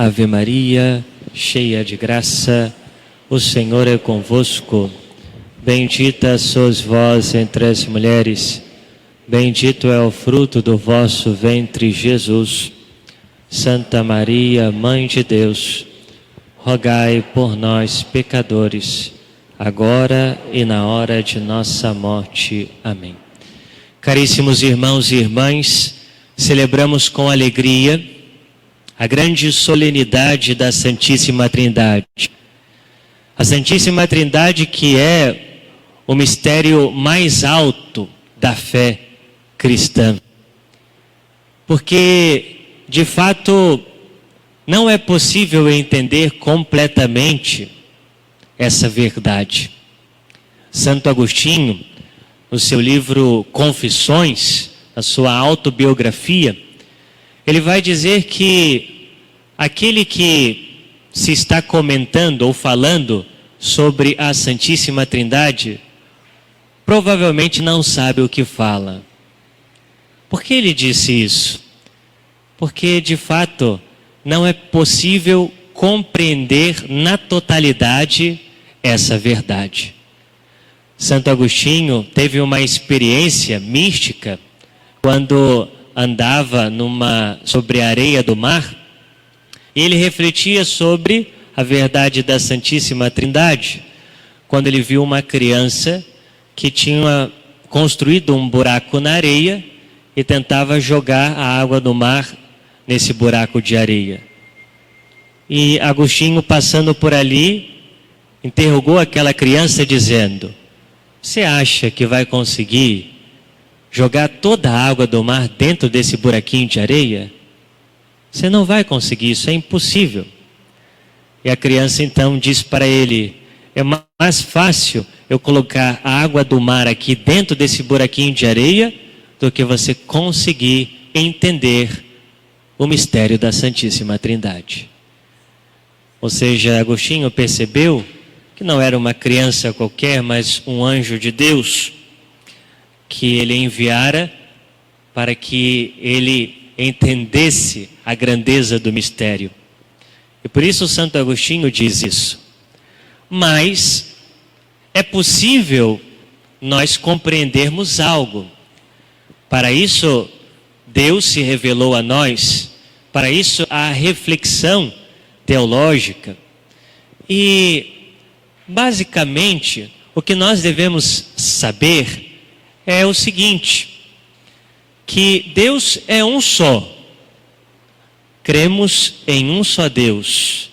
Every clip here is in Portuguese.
Ave Maria, cheia de graça, o Senhor é convosco. Bendita sois vós entre as mulheres, bendito é o fruto do vosso ventre, Jesus. Santa Maria, Mãe de Deus, rogai por nós, pecadores, agora e na hora de nossa morte. Amém. Caríssimos irmãos e irmãs, celebramos com alegria a grande solenidade da Santíssima Trindade. A Santíssima Trindade, que é o mistério mais alto da fé cristã. Porque, de fato, não é possível entender completamente essa verdade. Santo Agostinho, no seu livro Confissões, na sua autobiografia, ele vai dizer que aquele que se está comentando ou falando sobre a Santíssima Trindade provavelmente não sabe o que fala. Por que ele disse isso? Porque, de fato, não é possível compreender na totalidade essa verdade. Santo Agostinho teve uma experiência mística quando andava sobre a areia do mar, e ele refletia sobre a verdade da Santíssima Trindade, quando ele viu uma criança que tinha construído um buraco na areia e tentava jogar a água do mar nesse buraco de areia. E Agostinho, passando por ali, interrogou aquela criança dizendo: você acha que vai conseguir jogar toda a água do mar dentro desse buraquinho de areia? Você não vai conseguir, isso é impossível. E a criança então disse para ele: é mais fácil eu colocar a água do mar aqui dentro desse buraquinho de areia do que você conseguir entender o mistério da Santíssima Trindade. Ou seja, Agostinho percebeu que não era uma criança qualquer, mas um anjo de Deus, que ele enviara para que ele entendesse a grandeza do mistério. E por isso Santo Agostinho diz isso. Mas é possível nós compreendermos algo. Para isso, Deus se revelou a nós, para isso a reflexão teológica. E basicamente, o que nós devemos saber é o seguinte: que Deus é um só. Cremos em um só Deus,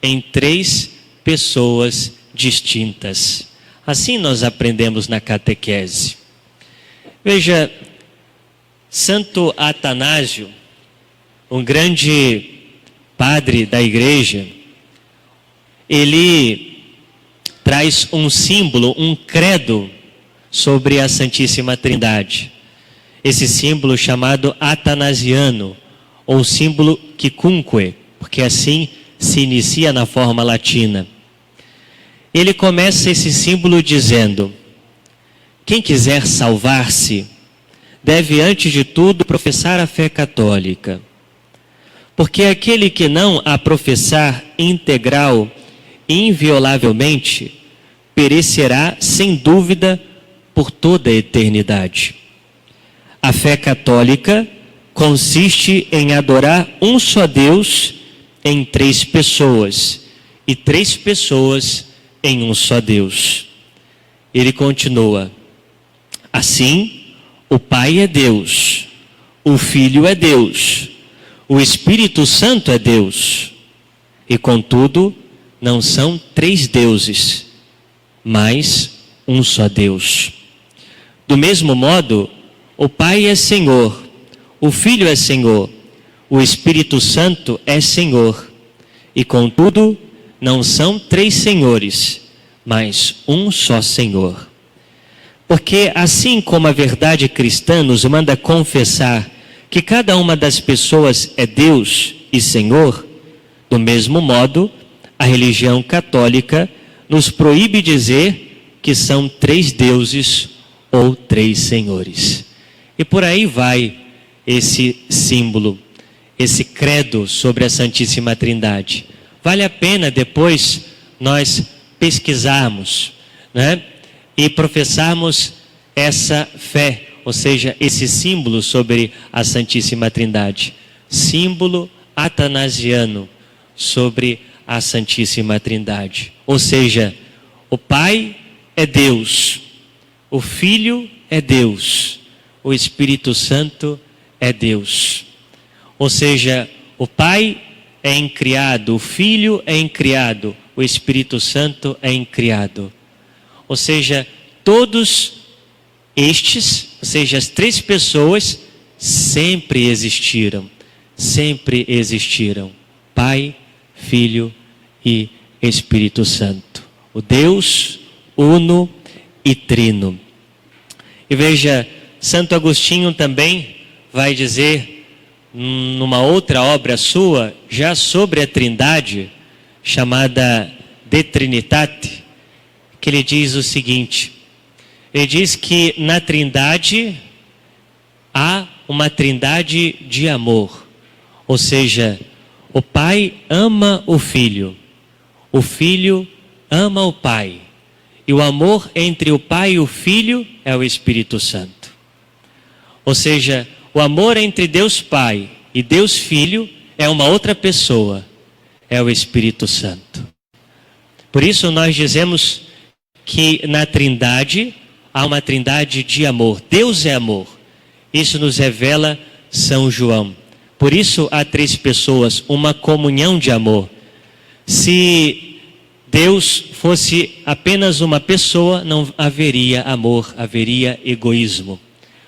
em três pessoas distintas. Assim nós aprendemos na catequese. Veja, Santo Atanásio, um grande padre da igreja, ele traz um símbolo, um credo sobre a Santíssima Trindade. Esse símbolo chamado atanasiano, ou símbolo quicunque, porque assim se inicia na forma latina. Ele começa esse símbolo dizendo: quem quiser salvar-se deve antes de tudo professar a fé católica, porque aquele que não a professar integral e inviolavelmente perecerá sem dúvida por toda a eternidade. A fé católica consiste em adorar um só Deus em três pessoas, e três pessoas em um só Deus. Ele continua: assim, o Pai é Deus, o Filho é Deus, o Espírito Santo é Deus, e contudo, não são três deuses, mas um só Deus. Do mesmo modo, o Pai é Senhor, o Filho é Senhor, o Espírito Santo é Senhor, e contudo, não são três senhores, mas um só Senhor. Porque assim como a verdade cristã nos manda confessar que cada uma das pessoas é Deus e Senhor, do mesmo modo, a religião católica nos proíbe dizer que são três deuses ou três senhores. E por aí vai esse símbolo. esse credo sobre a Santíssima Trindade. Vale a pena depois nós pesquisarmos, né? E professarmos essa fé, ou seja, esse símbolo sobre a Santíssima Trindade. Símbolo atanasiano sobre a Santíssima Trindade. Ou seja, o Pai é Deus, o Filho é Deus, o Espírito Santo é Deus. Ou seja, o Pai é incriado, o Filho é incriado, o Espírito Santo é incriado. Ou seja, todos estes, ou seja, as três pessoas sempre existiram. Sempre existiram. Pai, Filho e Espírito Santo. O Deus uno e trino. E veja, Santo Agostinho também vai dizer, numa outra obra sua, já sobre a Trindade, chamada De Trinitate, que ele diz o seguinte: ele diz que na Trindade há uma trindade de amor. Ou seja, o Pai ama o Filho ama o Pai, e o amor entre o Pai e o Filho é o Espírito Santo. Ou seja, o amor entre Deus Pai e Deus Filho é uma outra pessoa, é o Espírito Santo. Por isso nós dizemos que na Trindade há uma trindade de amor. Deus é amor. Isso nos revela São João. Por isso há três pessoas, uma comunhão de amor. Se Deus fosse apenas uma pessoa, não haveria amor, haveria egoísmo.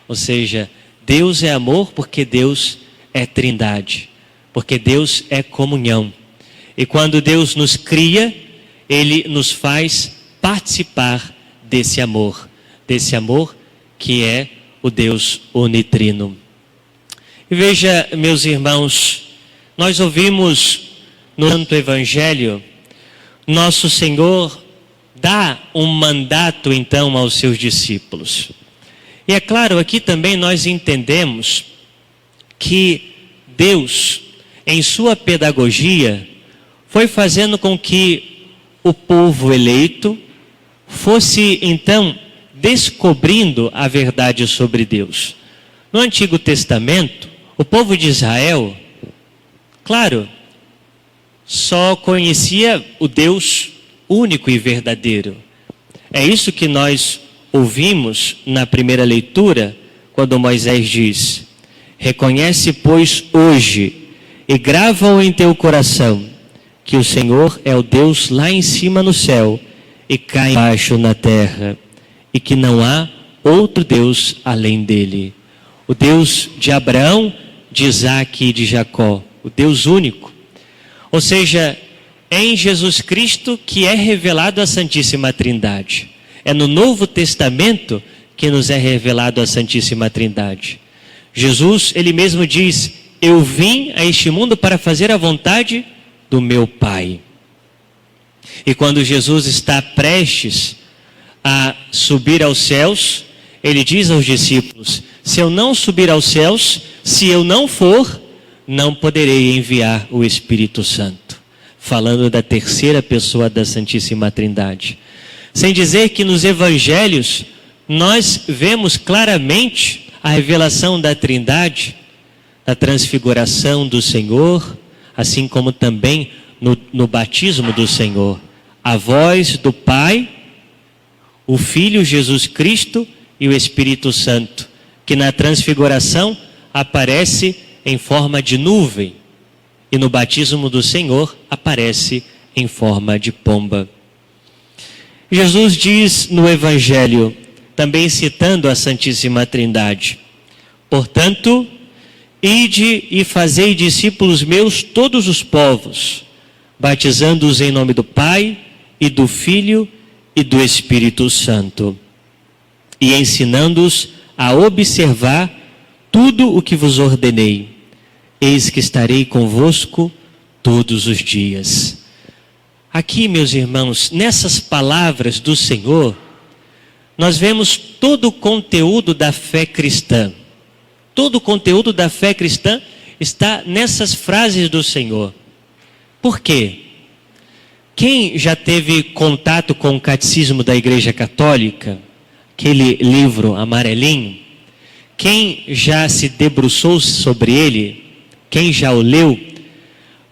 Ou seja, Deus é amor porque Deus é trindade, porque Deus é comunhão. E quando Deus nos cria, Ele nos faz participar desse amor que é o Deus unitrino. E veja, meus irmãos, nós ouvimos no Santo Evangelho, nosso Senhor dá um mandato então aos seus discípulos. E é claro, aqui também nós entendemos que Deus, em sua pedagogia, foi fazendo com que o povo eleito fosse então descobrindo a verdade sobre Deus. No Antigo Testamento, o povo de Israel, claro, só conhecia o Deus único e verdadeiro. É isso que nós ouvimos na primeira leitura, quando Moisés diz: reconhece, pois, hoje e grava-o em teu coração, que o Senhor é o Deus lá em cima no céu e cá embaixo na terra, e que não há outro Deus além dele. O Deus de Abraão, de Isaque e de Jacó, o Deus único. Ou seja, é em Jesus Cristo que é revelado a Santíssima Trindade. É no Novo Testamento que nos é revelado a Santíssima Trindade. Jesus, ele mesmo diz: eu vim a este mundo para fazer a vontade do meu Pai. E quando Jesus está prestes a subir aos céus, ele diz aos discípulos: se eu não subir aos céus, se eu não for, não poderei enviar o Espírito Santo. Falando da terceira pessoa da Santíssima Trindade. Sem dizer que nos evangelhos nós vemos claramente a revelação da Trindade, da transfiguração do Senhor, assim como também no batismo do Senhor. A voz do Pai, o Filho Jesus Cristo e o Espírito Santo, que na transfiguração aparece em forma de nuvem e no batismo do Senhor aparece em forma de pomba. Jesus diz no Evangelho, também citando a Santíssima Trindade: portanto, ide e fazei discípulos meus todos os povos, batizando-os em nome do Pai e do Filho e do Espírito Santo, e ensinando-os a observar tudo o que vos ordenei. Eis que estarei convosco todos os dias. Aqui, meus irmãos, nessas palavras do Senhor, nós vemos todo o conteúdo da fé cristã. Todo o conteúdo da fé cristã está nessas frases do Senhor. Por quê? Quem já teve contato com o Catecismo da Igreja Católica, aquele livro amarelinho, quem já se debruçou sobre ele, quem já o leu,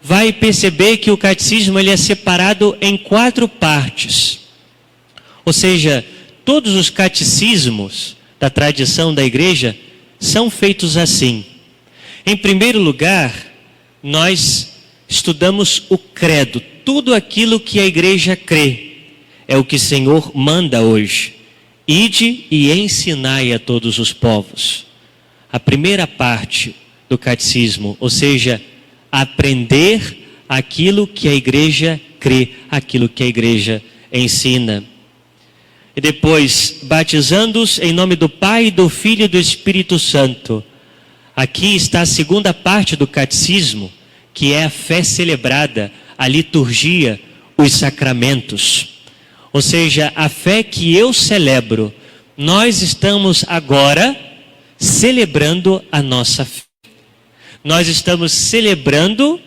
vai perceber que o Catecismo ele é separado em 4 partes. Ou seja, todos os catecismos da tradição da Igreja são feitos assim. Em primeiro lugar, nós estudamos o credo, tudo aquilo que a Igreja crê. É o que o Senhor manda hoje. Ide e ensinai a todos os povos. A primeira parte do catecismo, ou seja, aprender aquilo que a Igreja crê, aquilo que a Igreja ensina. E depois, batizando-os em nome do Pai, do Filho e do Espírito Santo. Aqui está a segunda parte do catecismo, que é a fé celebrada, a liturgia, os sacramentos. Ou seja, a fé que eu celebro, nós estamos agora celebrando a nossa fé. Nós estamos celebrando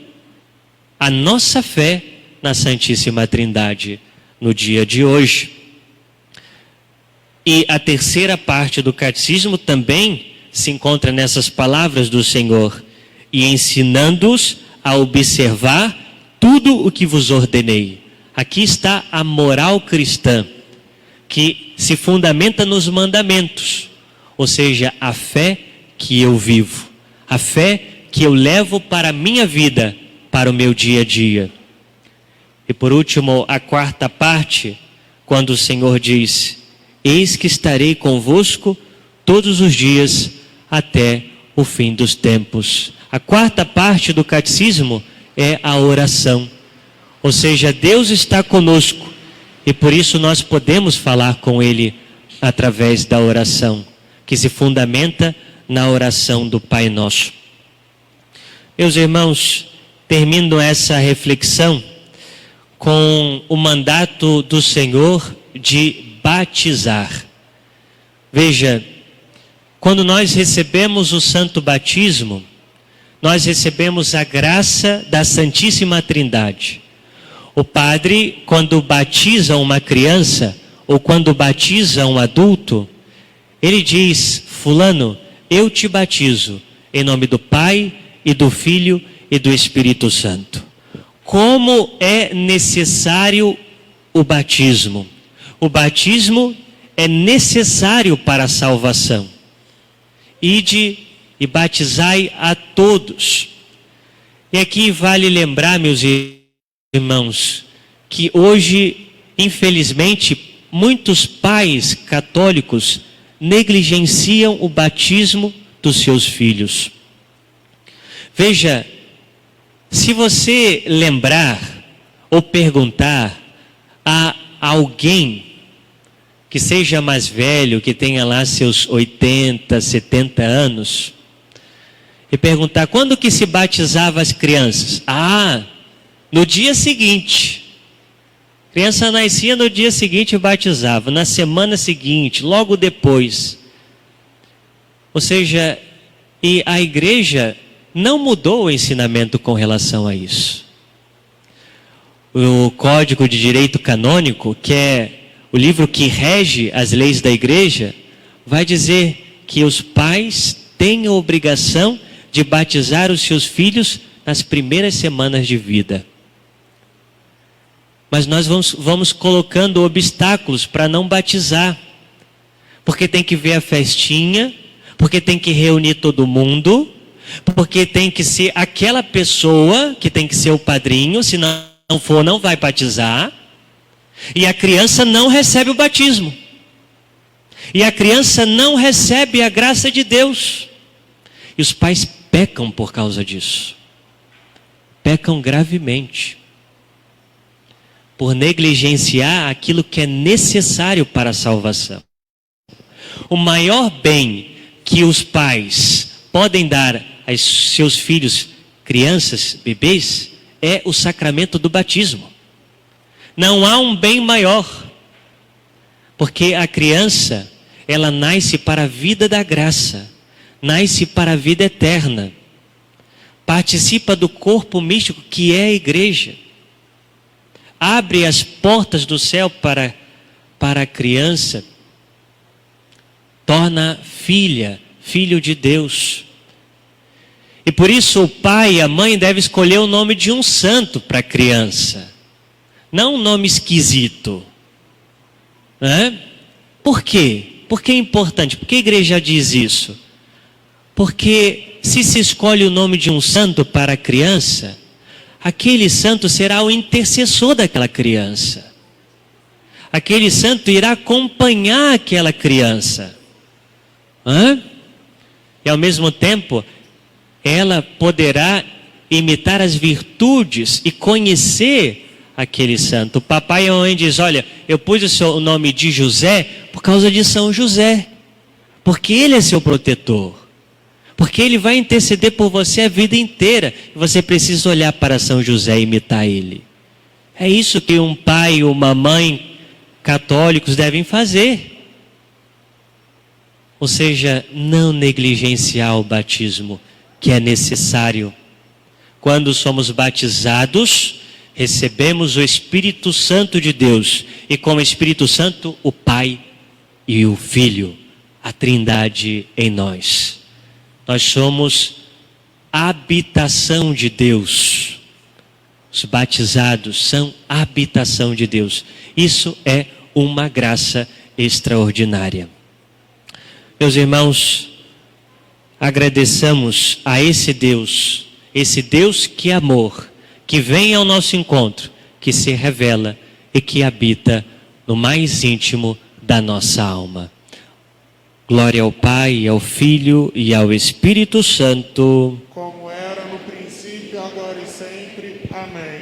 a nossa fé na Santíssima Trindade no dia de hoje. E a terceira parte do catecismo também se encontra nessas palavras do Senhor: e ensinando-os a observar tudo o que vos ordenei. Aqui está a moral cristã, que se fundamenta nos mandamentos, ou seja, a fé que eu vivo, a fé que eu levo para a minha vida, para o meu dia a dia. E por último, a quarta parte, quando o Senhor diz: eis que estarei convosco todos os dias até o fim dos tempos. A quarta parte do catecismo é a oração. Ou seja, Deus está conosco e por isso nós podemos falar com Ele através da oração, que se fundamenta na oração do Pai Nosso. Meus irmãos, termino essa reflexão com o mandato do Senhor de batizar. Veja, quando nós recebemos o santo batismo, nós recebemos a graça da Santíssima Trindade. O padre, quando batiza uma criança, ou quando batiza um adulto, ele diz: fulano, eu te batizo em nome do Pai e do Filho e do Espírito Santo. Como é necessário o batismo? O batismo é necessário para a salvação. Ide e batizai a todos. E aqui vale lembrar, meus irmãos, que hoje, infelizmente, muitos pais católicos negligenciam o batismo dos seus filhos. Veja, se você lembrar ou perguntar a alguém que seja mais velho, que tenha lá seus 80, 70 anos, e perguntar quando que se batizava as crianças? No dia seguinte. A criança nascia no dia seguinte e batizava, na semana seguinte, logo depois. Ou seja, e a igreja não mudou o ensinamento com relação a isso. O Código de Direito Canônico, que é o livro que rege as leis da igreja, vai dizer que os pais têm a obrigação de batizar os seus filhos nas primeiras semanas de vida. Mas nós vamos colocando obstáculos para não batizar. Porque tem que ver a festinha, porque tem que reunir todo mundo, porque tem que ser aquela pessoa que tem que ser o padrinho, se não for, não vai batizar. E a criança não recebe o batismo. E a criança não recebe a graça de Deus. E os pais pecam por causa disso. Pecam gravemente. Por negligenciar aquilo que é necessário para a salvação. O maior bem que os pais podem dar aos seus filhos, crianças, bebês, é o sacramento do batismo. Não há um bem maior, porque a criança, ela nasce para a vida da graça, nasce para a vida eterna. participa do corpo místico que é a igreja. Abre as portas do céu para a criança, torna filho de Deus. E por isso o pai e a mãe devem escolher o nome de um santo para a criança, não um nome esquisito. Por quê? Por que é importante? Por que a igreja diz isso? Porque se escolhe o nome de um santo para a criança, aquele santo será o intercessor daquela criança. Aquele santo irá acompanhar aquela criança. E ao mesmo tempo, ela poderá imitar as virtudes e conhecer aquele santo. O papai e a mãe diz: olha, eu pus o nome de José por causa de São José, porque ele é seu protetor, porque ele vai interceder por você a vida inteira, e você precisa olhar para São José e imitar ele. É isso que um pai e uma mãe católicos devem fazer. Ou seja, não negligenciar o batismo, que é necessário. Quando somos batizados, recebemos o Espírito Santo de Deus, e como Espírito Santo, o Pai e o Filho, a Trindade em nós. Nós somos habitação de Deus. Os batizados são habitação de Deus. Isso é uma graça extraordinária. Meus irmãos, agradeçamos a esse Deus que é amor, que vem ao nosso encontro, que se revela e que habita no mais íntimo da nossa alma. Glória ao Pai, ao Filho e ao Espírito Santo. Como era no princípio, agora e sempre. Amém.